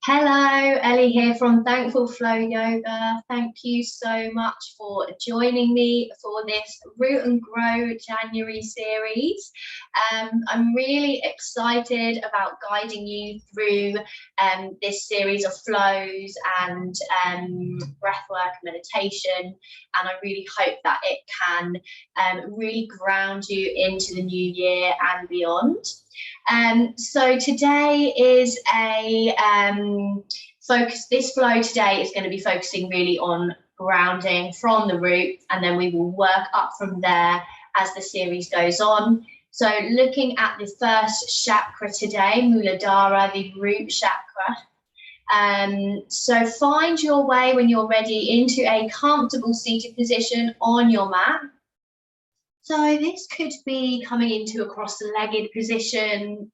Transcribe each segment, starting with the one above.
Hello, Elly here from Thankful Flow Yoga. Thank you so much for joining me for this Root and Grow January series. I'm really excited about guiding you through this series of flows and breathwork meditation, and I really hope that it can really ground you into the new year and beyond. So today is a focus. This flow today is going to be focusing really on grounding from the root, and then we will work up from there as the series goes on. So looking at the first chakra today, Muladhara, the root chakra. So find your way when you're ready into a comfortable seated position on your mat. So this could be coming into a cross-legged position.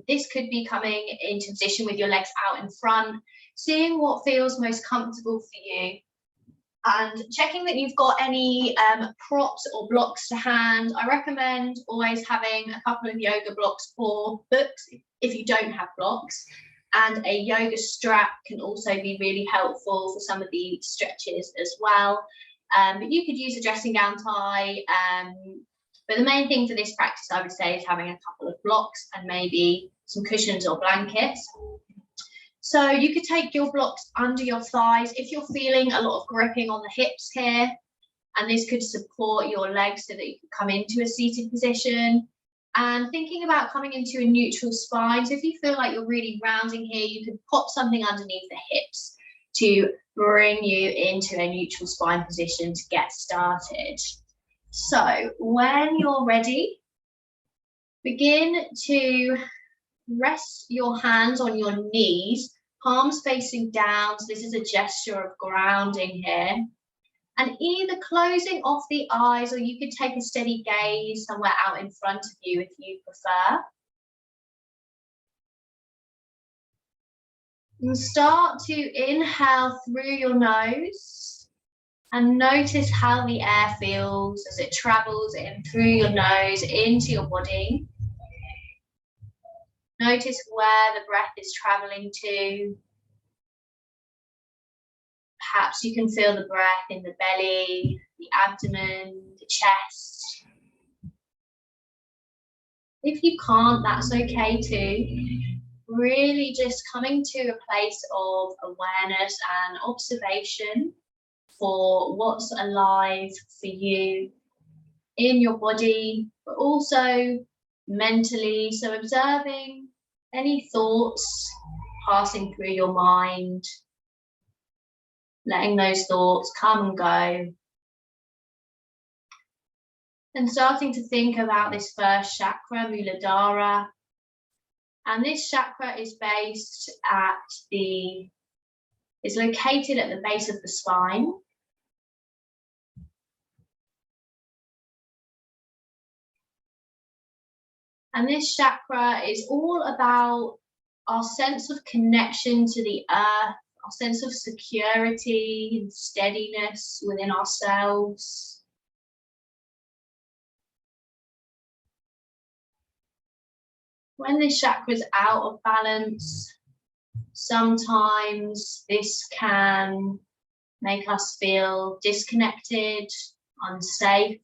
This could be coming into position with your legs out in front, seeing what feels most comfortable for you. And checking that you've got any props or blocks to hand. I recommend always having a couple of yoga blocks or books if you don't have blocks. And a yoga strap can also be really helpful for some of the stretches as well. But you could use a dressing gown tie, but the main thing for this practice, I would say, is having a couple of blocks and maybe some cushions or blankets. So you could take your blocks under your thighs if you're feeling a lot of gripping on the hips here, and this could support your legs so that you can come into a seated position. And thinking about coming into a neutral spine, so if you feel like you're really rounding here, you could pop something underneath the hips to bring you into a neutral spine position to get started. So when you're ready, begin to rest your hands on your knees, palms facing down. So this is a gesture of grounding here. And either closing off the eyes, or you could take a steady gaze somewhere out in front of you if you prefer. And start to inhale through your nose and notice how the air feels as it travels in through your nose into your body. Notice where the breath is traveling to. Perhaps you can feel the breath in the belly, the abdomen, the chest. If you can't, that's okay too. Really just coming to a place of awareness and observation for what's alive for you in your body, but also mentally. So observing any thoughts passing through your mind, letting those thoughts come and go, and starting to think about this first chakra, Muladhara. And this chakra is based is located at the base of the spine. And this chakra is all about our sense of connection to the earth, our sense of security and steadiness within ourselves. When this chakra is out of balance, sometimes this can make us feel disconnected, unsafe.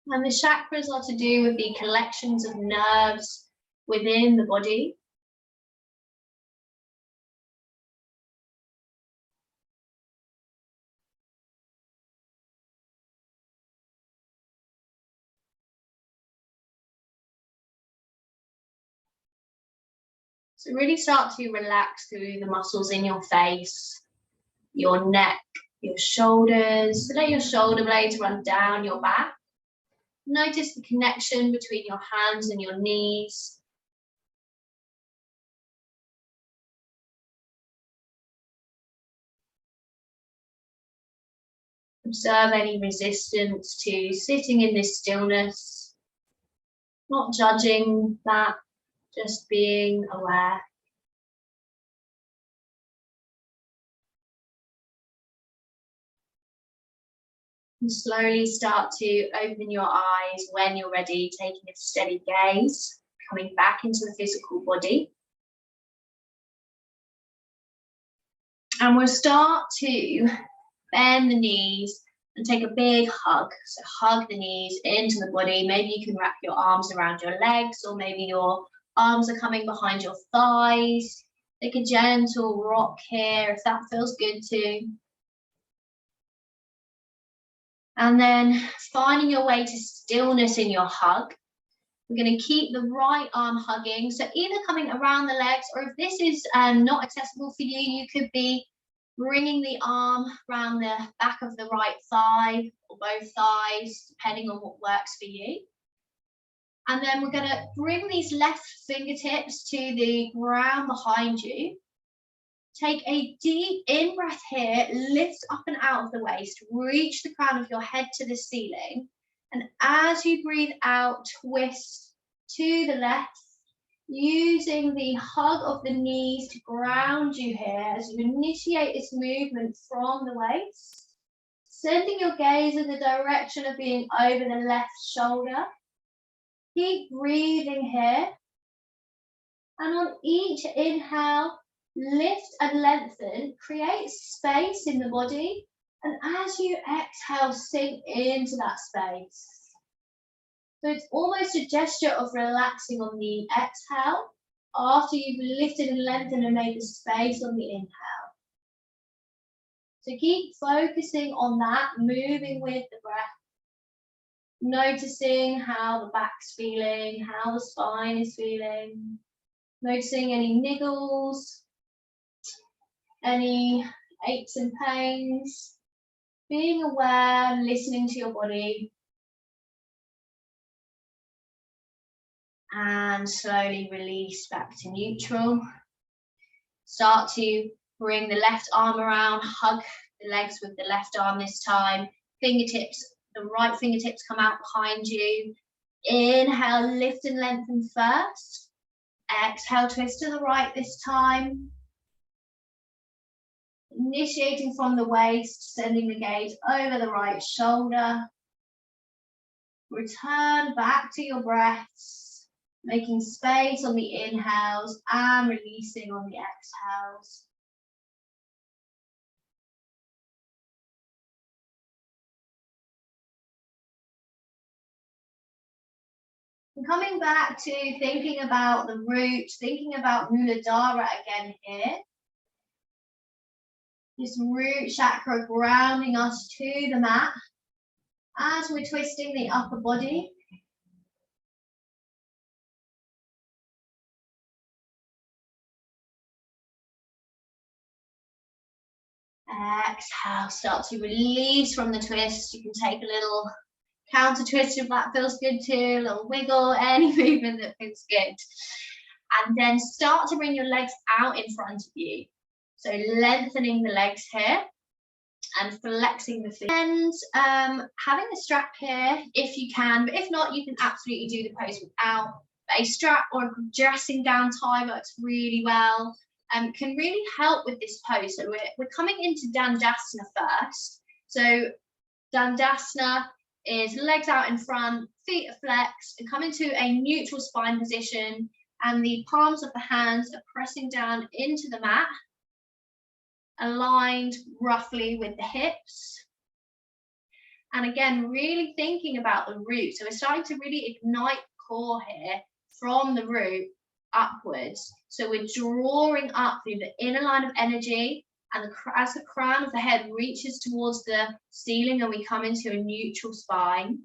And the chakras are to do with the collections of nerves within the body. So really start to relax through the muscles in your face, your neck, your shoulders. So let your shoulder blades run down your back. Notice the connection between your hands and your knees. Observe any resistance to sitting in this stillness, not judging that, just being aware. And slowly start to open your eyes when you're ready, taking a steady gaze, coming back into the physical body. And we'll start to bend the knees and take a big hug. So hug the knees into the body. Maybe you can wrap your arms around your legs, or maybe your arms are coming behind your thighs. Take a gentle rock here if that feels good too. And then finding your way to stillness in your hug. We're going to keep the right arm hugging. So either coming around the legs, or if this is not accessible for you, you could be bringing the arm around the back of the right thigh or both thighs, depending on what works for you. And then we're going to bring these left fingertips to the ground behind you. Take a deep in-breath here, lift up and out of the waist, reach the crown of your head to the ceiling. And as you breathe out, twist to the left, using the hug of the knees to ground you here as you initiate this movement from the waist. Sending your gaze in the direction of being over the left shoulder. Keep breathing here. And on each inhale, lift and lengthen, create space in the body, and as you exhale, sink into that space. So it's almost a gesture of relaxing on the exhale after you've lifted and lengthened and made the space on the inhale. So keep focusing on that, moving with the breath, noticing how the back's feeling, how the spine is feeling, noticing any niggles, any aches and pains, being aware, listening to your body, and slowly release back to neutral. Start to bring the left arm around, hug the legs with the left arm this time, fingertips, the right fingertips come out behind you. Inhale, lift and lengthen first. Exhale, twist to the right this time. Initiating from the waist, sending the gaze over the right shoulder. Return back to your breaths, making space on the inhales and releasing on the exhales. And coming back to thinking about the root, thinking about Muladhara again here. This root chakra grounding us to the mat as we're twisting the upper body. Exhale, start to release from the twist. You can take a little counter twist if that feels good too, a little wiggle, any movement that feels good. And then start to bring your legs out in front of you. So lengthening the legs here and flexing the feet. And having a strap here if you can, but if not, you can absolutely do the pose without. But a strap or a dressing down tie works really well. Can really help with this pose. So we're coming into Dandasana first. So Dandasana is legs out in front, feet are flexed, and come into a neutral spine position, and the palms of the hands are pressing down into the mat, aligned roughly with the hips. And again, really thinking about the root. So we're starting to really ignite core here from the root upwards. So we're drawing up through the inner line of energy, and as the crown of the head reaches towards the ceiling and we come into a neutral spine.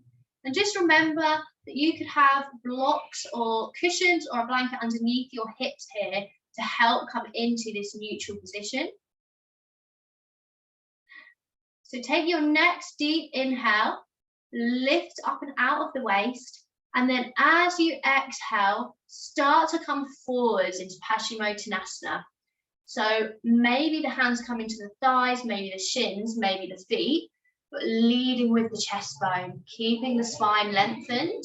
And just remember that you could have blocks or cushions or a blanket underneath your hips here to help come into this neutral position. So take your next deep inhale, lift up and out of the waist, and then as you exhale, start to come forwards into Paschimottanasana. So maybe the hands come into the thighs, maybe the shins, maybe the feet, but leading with the chest bone, keeping the spine lengthened.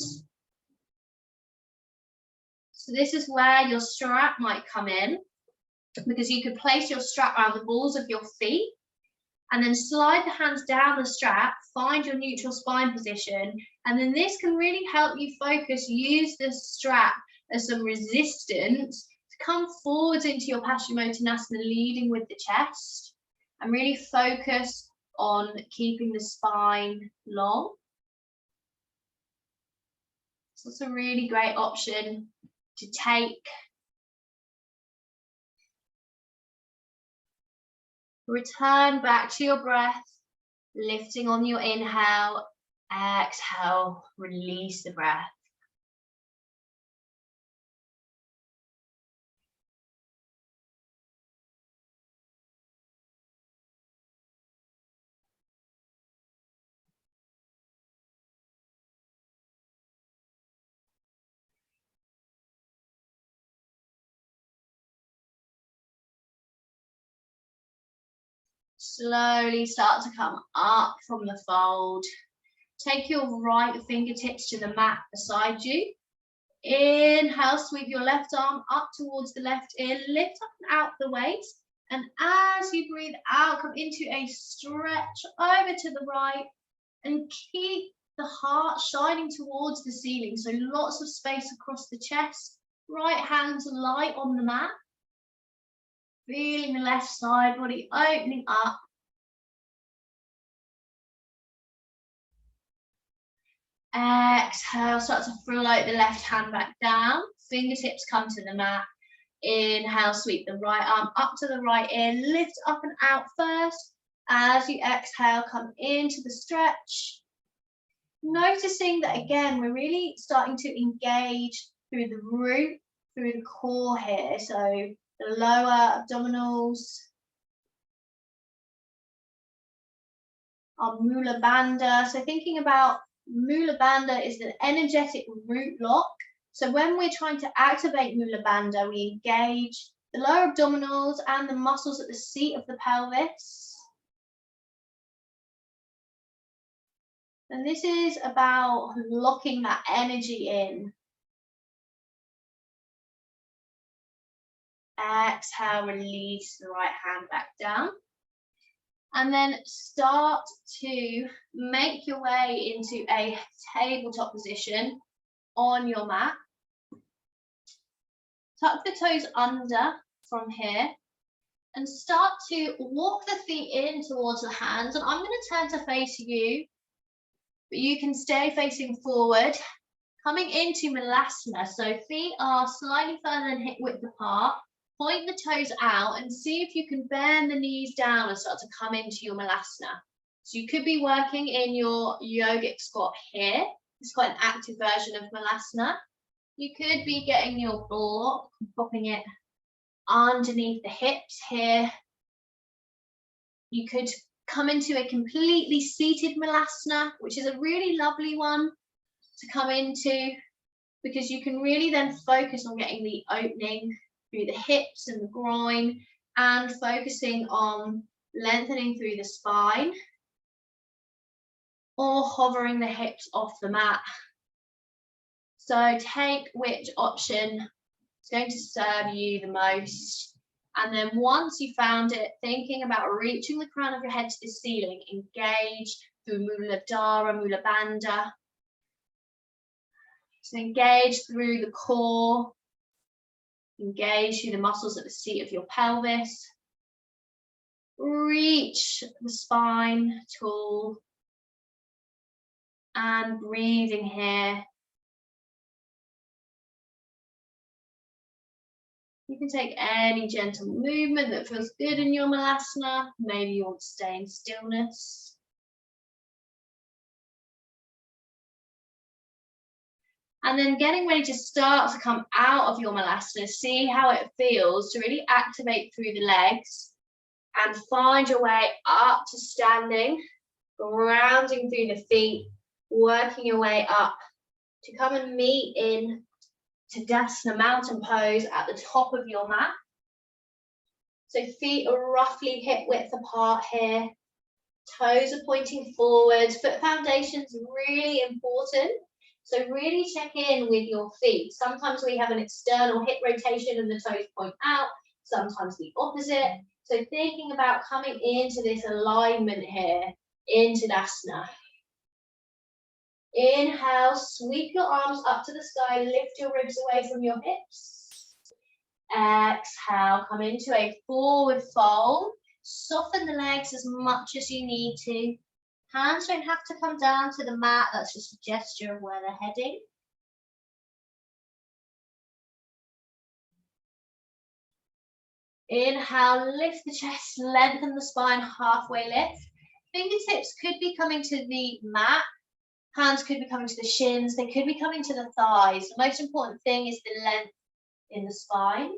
So this is where your strap might come in, because you could place your strap around the balls of your feet, And then slide the hands down the strap, find your neutral spine position, and then this can really help you focus. Use the strap as some resistance to come forwards into your Paschimottanasana, leading with the chest, and really focus on keeping the spine long. So it's a really great option to take. Return back to your breath, lifting on your inhale, exhale, release the breath. Slowly start to come up from the fold. Take your right fingertips to the mat beside you. Inhale, sweep your left arm up towards the left ear, lift up and out the waist. And as you breathe out, come into a stretch over to the right and keep the heart shining towards the ceiling. So lots of space across the chest, right hands light on the mat. Feeling the left side body opening up. Exhale, start to float the left hand back down. Fingertips come to the mat. Inhale, sweep the right arm up to the right ear. Lift up and out first. As you exhale, come into the stretch. Noticing that again, we're really starting to engage through the root, through the core here. So the lower abdominals, our Mula Bandha. So thinking about Mula Bandha is an energetic root lock. So when we're trying to activate Mula Bandha, we engage the lower abdominals and the muscles at the seat of the pelvis. And this is about locking that energy in. Exhale, release the right hand back down. And then start to make your way into a tabletop position on your mat. Tuck the toes under from here and start to walk the feet in towards the hands. And I'm going to turn to face you, but you can stay facing forward. Coming into Malasana, so feet are slightly further than hip width apart. Point the toes out and see if you can bend the knees down and start to come into your Malasana. So you could be working in your yogic squat here. It's quite an active version of Malasana. You could be getting your block, popping it underneath the hips here. You could come into a completely seated Malasana, which is a really lovely one to come into, because you can really then focus on getting the opening through the hips and the groin and focusing on lengthening through the spine or hovering the hips off the mat. So take which option is going to serve you the most. And then once you found it, thinking about reaching the crown of your head to the ceiling, engage through Muladhara, Mula Bandha. So engage through the core, engage through the muscles at the seat of your pelvis. Reach the spine tall and breathing here. You can take any gentle movement that feels good in your Malasana. Maybe you want to stay in stillness. And then getting ready to start to come out of your Malasana, see how it feels to really activate through the legs and find your way up to standing, grounding through the feet, working your way up to come and meet in Tadasana, mountain pose at the top of your mat. So feet are roughly hip width apart here. Toes are pointing forwards. Foot foundation's really important. So really check in with your feet. Sometimes we have an external hip rotation and the toes point out. Sometimes the opposite. So thinking about coming into this alignment here in Tadasana. Inhale, sweep your arms up to the sky, lift your ribs away from your hips. Exhale, come into a forward fold. Soften the legs as much as you need to. Hands don't have to come down to the mat, that's just a gesture of where they're heading. Inhale, lift the chest, lengthen the spine, halfway lift. Fingertips could be coming to the mat. Hands could be coming to the shins. They could be coming to the thighs. The most important thing is the length in the spine.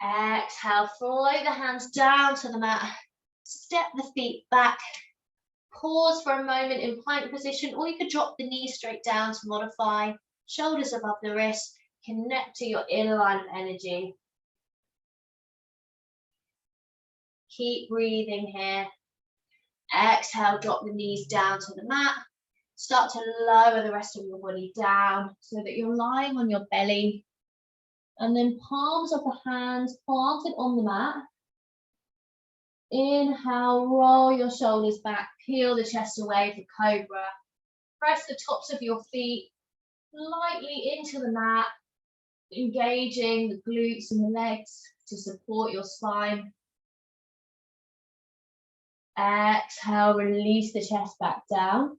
Exhale, flow the hands down to the mat. Step the feet back. Pause for a moment in plank position, or you could drop the knees straight down to modify. Shoulders above the wrist. Connect to your inner line of energy. Keep breathing here. Exhale, drop the knees down to the mat. Start to lower the rest of your body down so that you're lying on your belly. And then palms of the hands planted on the mat. Inhale, roll your shoulders back, peel the chest away for cobra. Press the tops of your feet lightly into the mat, engaging the glutes and the legs to support your spine. Exhale, release the chest back down.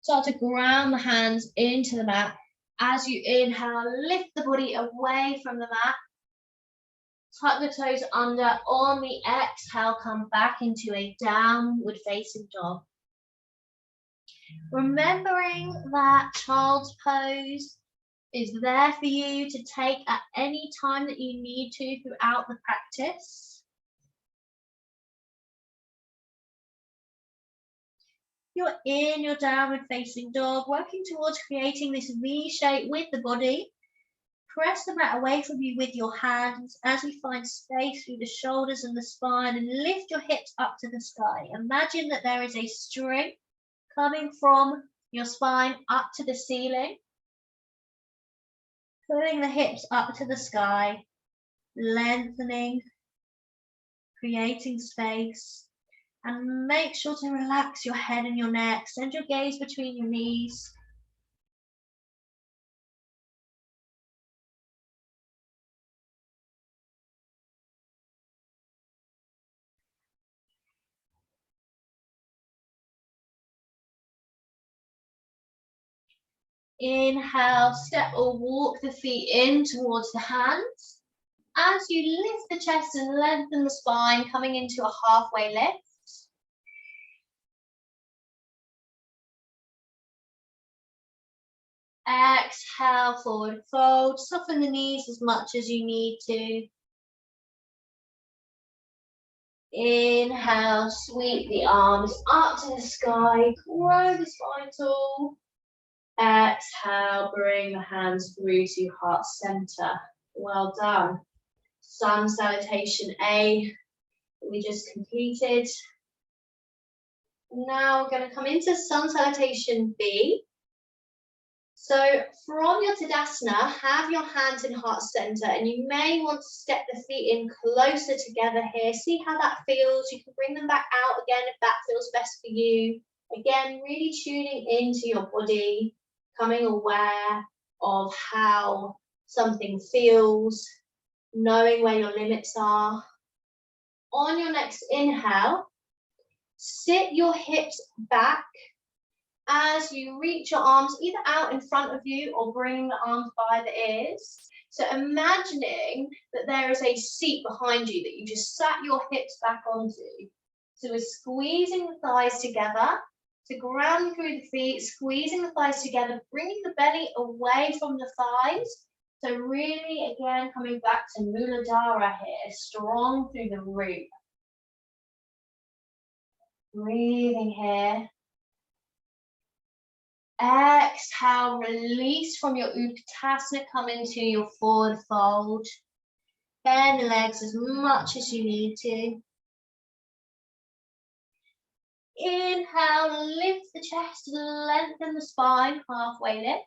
Start to ground the hands into the mat. As you inhale, lift the body away from the mat. Tuck the toes under. On the exhale, come back into a downward facing dog. Remembering that child's pose is there for you to take at any time that you need to throughout the practice. You're in your downward facing dog, working towards creating this V shape with the body. Press the mat away from you with your hands as you find space through the shoulders and the spine, and lift your hips up to the sky. Imagine that there is a string coming from your spine up to the ceiling. Pulling the hips up to the sky, lengthening, creating space. And make sure to relax your head and your neck. Send your gaze between your knees. Inhale, step or walk the feet in towards the hands. As you lift the chest and lengthen the spine, coming into a halfway lift. Exhale, forward fold. Soften the knees as much as you need to. Inhale, sweep the arms up to the sky. Grow the spine tall. Exhale, bring the hands through to heart center. Well done. Sun salutation A we just completed. Now we're going to come into sun salutation B. So from your Tadasana, have your hands in heart center, and you may want to step the feet in closer together here. See how that feels. You can bring them back out again if that feels best for you. Again, really tuning into your body, becoming aware of how something feels, knowing where your limits are. On your next inhale, sit your hips back as you reach your arms either out in front of you or bring the arms by the ears. So imagining that there is a seat behind you that you just sat your hips back onto. So we're squeezing the thighs together to ground through the feet, squeezing the thighs together, bringing the belly away from the thighs. So really, again, coming back to Muladhara here, strong through the root. Breathing here. Exhale, release from your Utkatasana, come into your forward fold. Bend the legs as much as you need to. Inhale, lift the chest, lengthen the spine, halfway lift.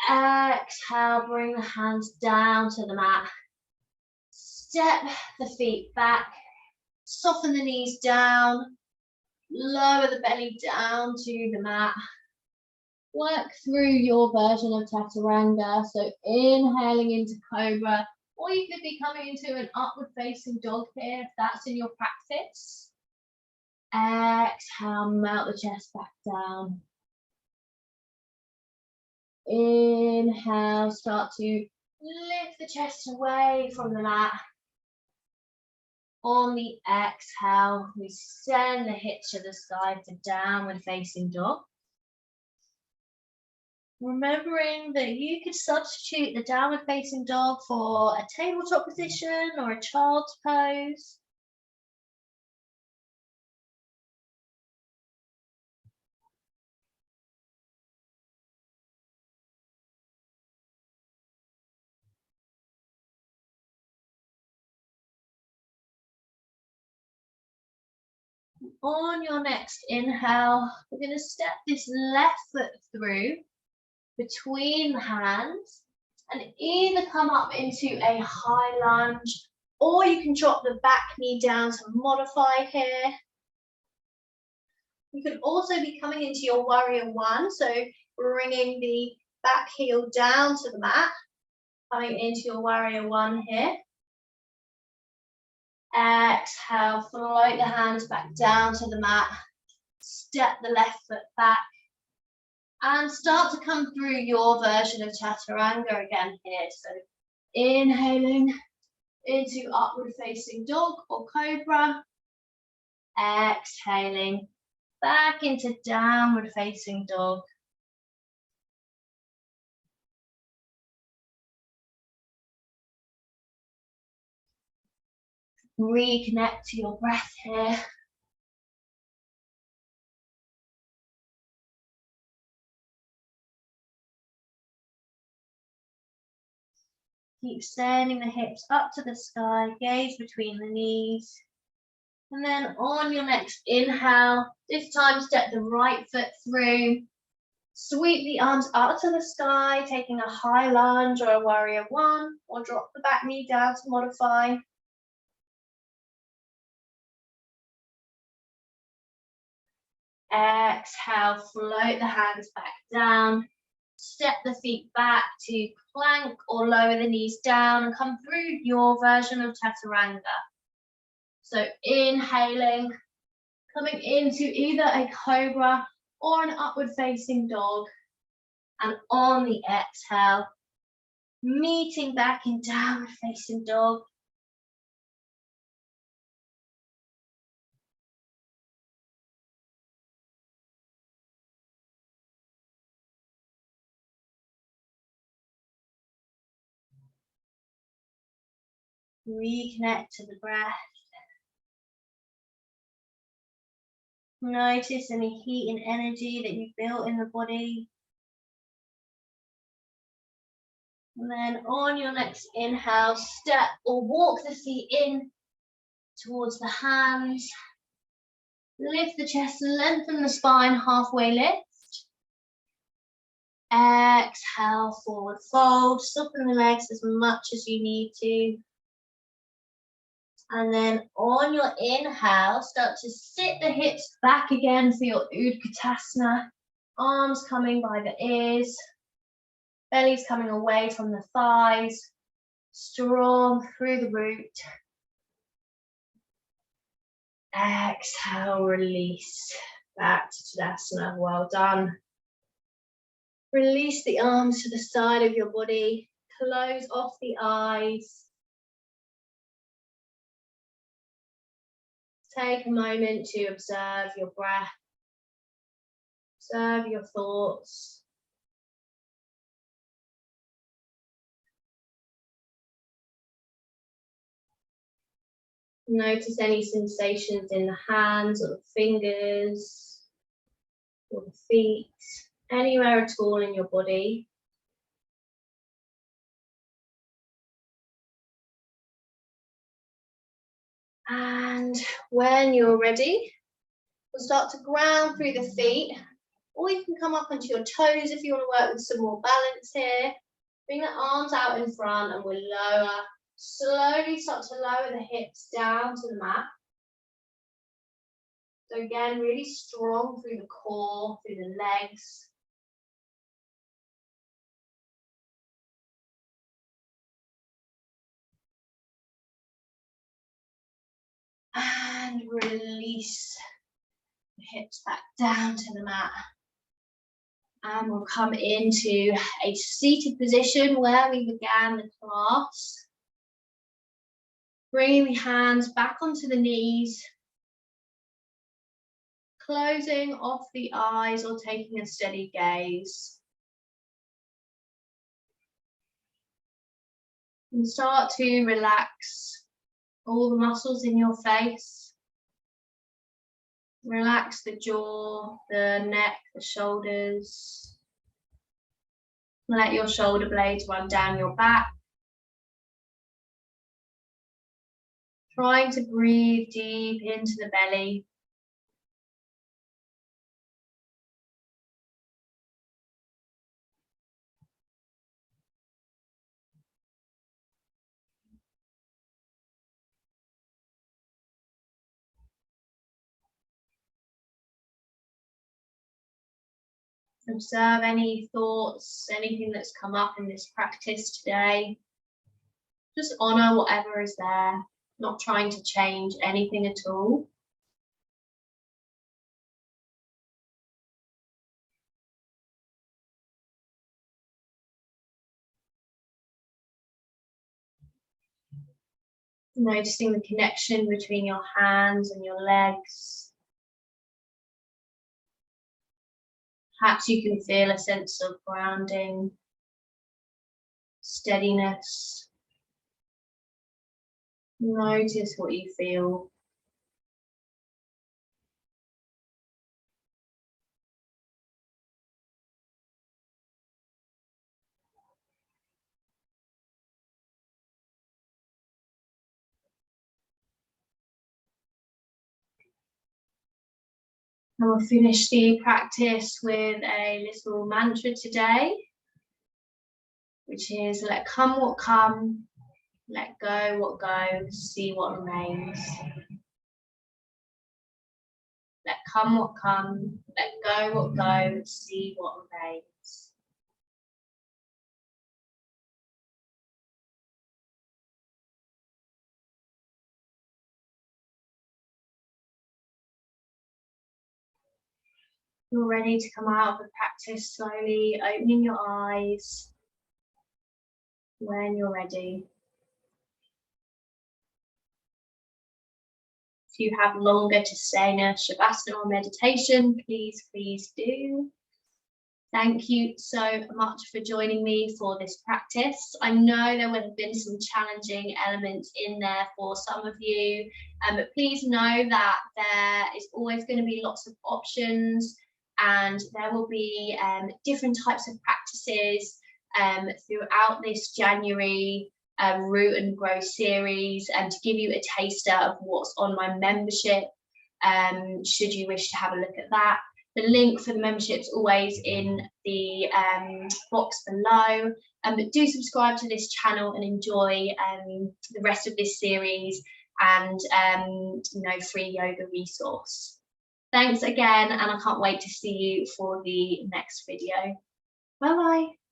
Exhale, bring the hands down to the mat. Step the feet back. Soften the knees down. Lower the belly down to the mat. Work through your version of Chaturanga. So inhaling into Cobra, or you could be coming into an upward facing dog here if that's in your practice. Exhale, melt the chest back down. Inhale, start to lift the chest away from the mat. On the exhale, we send the hips to the sky for downward facing dog. Remembering that you could substitute the downward facing dog for a tabletop position or a child's pose. On your next inhale, we're going to step this left foot through between the hands and either come up into a high lunge, or you can drop the back knee down to modify here. You can also be coming into your warrior one, so bringing the back heel down to the mat, coming into your warrior one here. Exhale, float the hands back down to the mat, step the left foot back, and start to come through your version of Chaturanga again here. So inhaling into upward facing dog or cobra, exhaling back into downward facing dog. Reconnect to your breath here. Keep sending the hips up to the sky, gaze between the knees. And then on your next inhale, this time step the right foot through. Sweep the arms up to the sky, taking a high lunge or a warrior one, or drop the back knee down to modify. Exhale, float the hands back down. Step the feet back to plank or lower the knees down and come through your version of Chaturanga. So inhaling, coming into either a cobra or an upward facing dog. And on the exhale, meeting back in downward facing dog. Reconnect to the breath. Notice any heat and energy that you've built in the body. And then on your next inhale, step or walk the feet in towards the hands. Lift the chest, lengthen the spine, halfway lift. Exhale, forward fold. Soften the legs as much as you need to. And then on your inhale, start to sit the hips back again for your Utkatasana. Arms coming by the ears. Belly's coming away from the thighs. Strong through the root. Exhale, release. Back to Tadasana. Well done. Release the arms to the side of your body. Close off the eyes. Take a moment to observe your breath. Observe your thoughts. Notice any sensations in the hands or the fingers or the feet, anywhere at all in your body. And when you're ready, we'll start to ground through the feet. or you can come up onto your toes if you want to work with some more balance here. Bring the arms out in front and we'll lower, slowly start to lower the hips down to the mat. So again, really strong through the core, through the legs. And release the hips back down to the mat. And we'll come into a seated position where we began the class. Bringing the hands back onto the knees. Closing off the eyes or taking a steady gaze. And start to relax all the muscles in your face. Relax the jaw, the neck, the shoulders. Let your shoulder blades run down your back. Trying to breathe deep into the belly. Observe any thoughts, anything that's come up in this practice today. Just honor whatever is there, not trying to change anything at all. Noticing the connection between your hands and your legs. Perhaps you can feel a sense of grounding, steadiness. Notice what you feel. And we'll finish the practice with a little mantra today, which is let come what come, let go what goes, see what remains. Let come what come, let go what goes, see what remains. You're ready to come out of the practice slowly, opening your eyes when you're ready. If you have longer to stay in a Shavasana or meditation, please do. Thank you so much for joining me for this practice. I know there would have been some challenging elements in there for some of you, but please know that there is always going to be lots of options, and there will be different types of practices throughout this January Root and Grow series, and to give you a taster of what's on my membership, should you wish to have a look at that. The link for the membership is always in the box below, but do subscribe to this channel and enjoy the rest of this series and free yoga resource. Thanks again, and I can't wait to see you for the next video. Bye bye.